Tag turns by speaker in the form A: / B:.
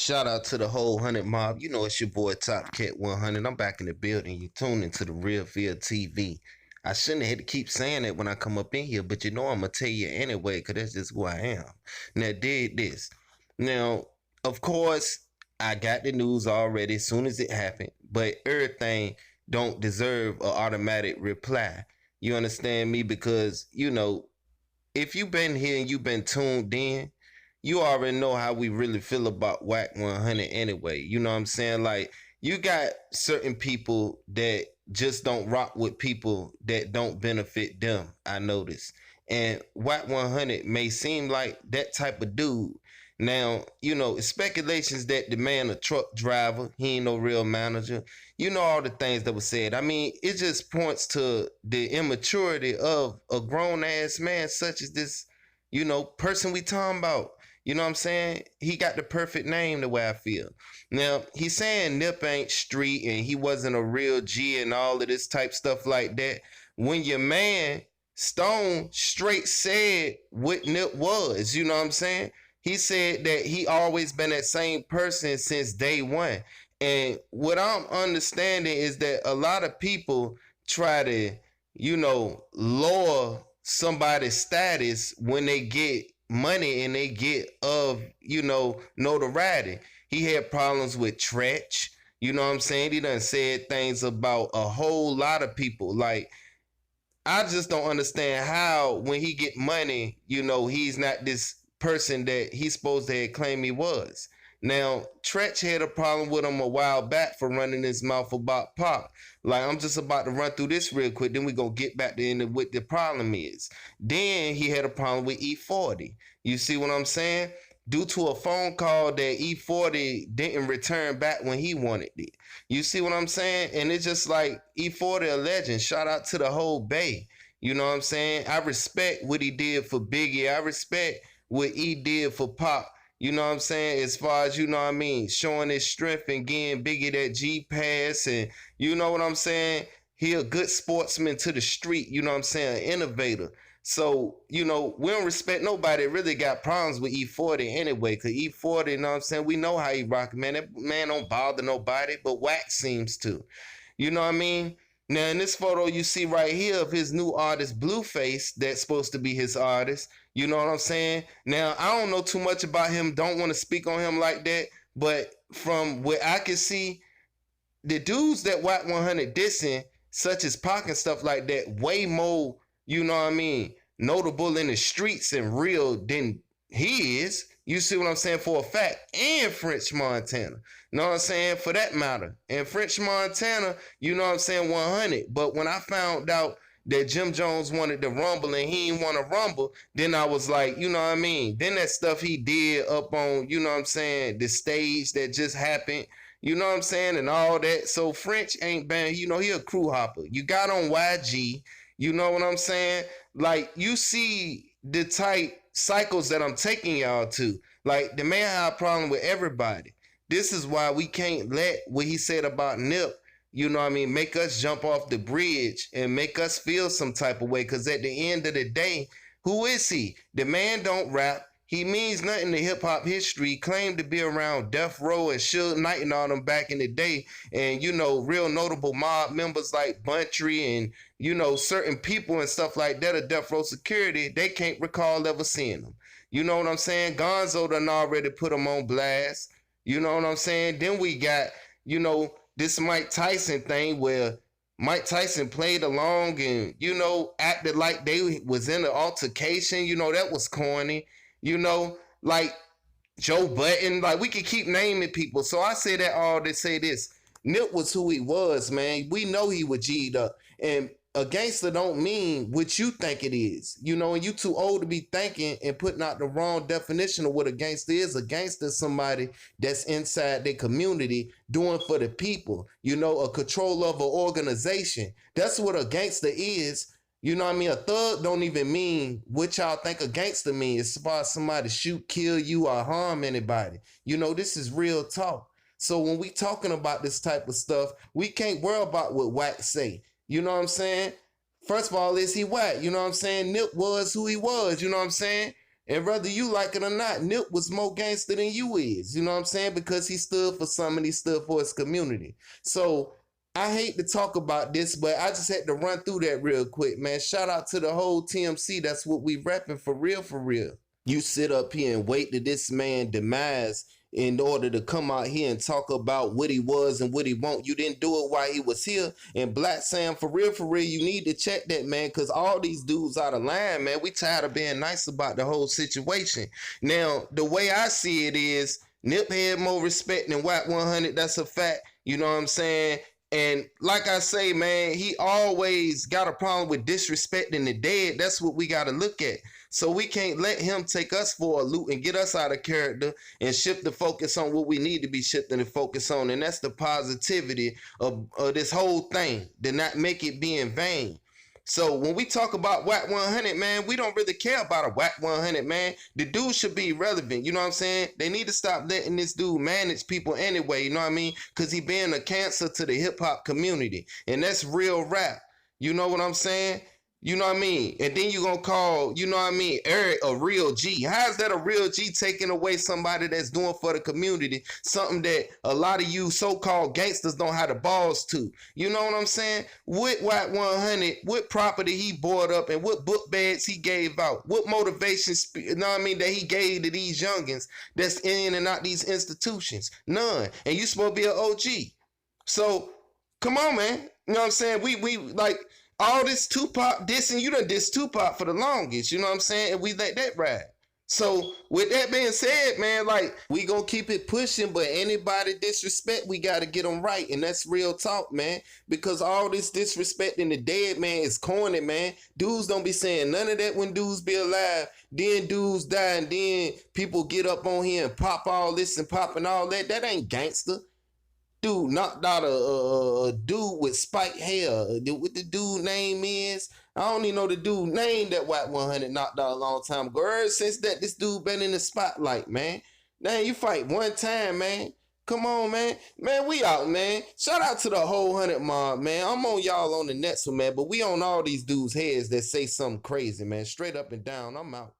A: Shout out to the whole 100 mob. You know it's your boy Top Cat 100. I'm back in the building. You tune into the Real Field TV. I shouldn't have had to keep saying that when I come up in here, but you know I'm gonna tell you anyway, cause that's just who I am. Now did this. Now, of course, I got the news already as soon as it happened, but everything don't deserve an automatic reply. You understand me? Because if you've been here and you've been tuned in, you already know how we really feel about Wack 100 anyway. You know what I'm saying? Like, you got certain people that just don't rock with people that don't benefit them, I notice. And Wack 100 may seem like that type of dude. Now, it's speculations that the man a truck driver, he ain't no real manager. You know all the things that were said. I mean, it just points to the immaturity of a grown ass man such as this, person we talking about. You know what I'm saying? He got the perfect name the way I feel. Now, he's saying Nip ain't street and he wasn't a real G and all of this type stuff like that. When your man Stone straight said what Nip was, you know what I'm saying? He said that he always been that same person since day one. And what I'm understanding is that a lot of people try to, lower somebody's status when they get money and they get notoriety. He had problems with Tretch. You know what I'm saying? He done said things about a whole lot of people. Like, I just don't understand how when he get money, he's not this person that he's supposed to claim he was. Now, Tretch had a problem with him a while back for running his mouth about Pop. Like, I'm just about to run through this real quick, then we gonna get back to end what the problem is. Then he had a problem with E40. You see what I'm saying? Due to a phone call that E40 didn't return back when he wanted it. You see what I'm saying? And it's just like E40 a legend. Shout out to the whole Bay. You know what I'm saying? I respect what he did for Biggie. I respect what he did for Pop. You know what I'm saying? As far as, showing his strength and getting Biggie that G pass. And you know what I'm saying? He a good sportsman to the street. You know what I'm saying? An innovator. So, we don't respect nobody that really got problems with E40 anyway. Because E40, you know what I'm saying? We know how he rock, man. That man don't bother nobody, but Wack seems to. You know what I mean? Now, in this photo you see right here of his new artist, Blueface, that's supposed to be his artist. You know what I'm saying? Now, I don't know too much about him. Don't want to speak on him like that. But from what I can see, the dudes that Wack 100 dissing, such as Pac and stuff like that, way more, notable in the streets and real than he is. You see what I'm saying? For a fact. And French Montana. You know what I'm saying? For that matter. And French Montana, you know what I'm saying? 100. But when I found out that Jim Jones wanted to rumble and he didn't want to rumble, then I was like, you know what I mean? Then that stuff he did up on, you know what I'm saying, the stage that just happened, you know what I'm saying, and all that. So French ain't been, he a crew hopper. You got on YG, you know what I'm saying? Like, you see the type cycles that I'm taking y'all to. Like, the man had a problem with everybody. This is why we can't let what he said about Nip, make us jump off the bridge and make us feel some type of way. Because at the end of the day, who is he? The man don't rap. He means nothing to hip-hop history. He claimed to be around Death Row and Suge Knight and all them back in the day. And, real notable mob members like Buntry and, certain people and stuff like that of Death Row Security, they can't recall ever seeing them. You know what I'm saying? Gonzo done already put them on blast. You know what I'm saying? Then we got, this Mike Tyson thing where Mike Tyson played along and, acted like they was in an altercation. That was corny. Like Joe Button, like we could keep naming people. So I say that all to say this. Nip was who he was, man. We know he was G'd up. And a gangster don't mean what you think it is. And you too old to be thinking and putting out the wrong definition of what a gangster is. A gangster is somebody that's inside their community doing for the people. A control of an organization. That's what a gangster is. You know what I mean? A thug don't even mean what y'all think a gangster means. It's about somebody shoot, kill you, or harm anybody. This is real talk. So when we talking about this type of stuff, we can't worry about what Wack say. You know what I'm saying? First of all, is he Wack? You know what I'm saying? Nip was who he was. You know what I'm saying? And whether you like it or not, Nip was more gangster than you is. You know what I'm saying? Because he stood for something, he stood for his community. So I hate to talk about this, but I just had to run through that real quick, man. Shout out to the whole TMC. That's what we repping for real, for real. You sit up here and wait to this man demise in order to come out here and talk about what he was and what he won't. You didn't do it while he was here. And Black Sam, for real, you need to check that, man, because all these dudes out of line, man. We tired of being nice about the whole situation. Now, the way I see it is Nip had more respect than Wack 100. That's a fact. You know what I'm saying? And like I say, man, he always got a problem with disrespecting the dead. That's what we got to look at. So we can't let him take us for a loop and get us out of character and shift the focus on what we need to be shifting the focus on. And that's the positivity of this whole thing, to not make it be in vain. So when we talk about Wack 100, man, we don't really care about a Wack 100, man. The dude should be relevant. You know what I'm saying? They need to stop letting this dude manage people anyway. You know what I mean? Because he being a cancer to the hip hop community. And that's real rap. You know what I'm saying? You know what I mean? And then you're going to call, you know what I mean, Eric a real G. How is that a real G taking away somebody that's doing for the community something that a lot of you so-called gangsters don't have the balls to? You know what I'm saying? What Wack 100, what property he bought up and what book bags he gave out? What motivation, you know what I mean, that he gave to these youngins that's in and out these institutions? None. And you supposed to be an OG. So, come on, man. You know what I'm saying? We like... all this Tupac dissing, you done diss Tupac for the longest, you know what I'm saying? And we let that ride. So with that being said, man, like, we gonna keep it pushing, but anybody disrespect, we gotta get them right. And that's real talk, man. Because all this disrespecting the dead, man, is corny, man. Dudes don't be saying none of that when dudes be alive. Then dudes die, and then people get up on here and pop all this and popping all that. That ain't gangster. Dude knocked out a dude with spiked hair. What the dude name is? I don't even know the dude name that Wack 100 knocked out a long time ago. Ever since that, this dude been in the spotlight, man. Now you fight one time, man. Come on, man. Man, we out, man. Shout out to the whole 100 mob, man. I'm on y'all on the next one, man. But we on all these dudes' heads that say something crazy, man. Straight up and down. I'm out.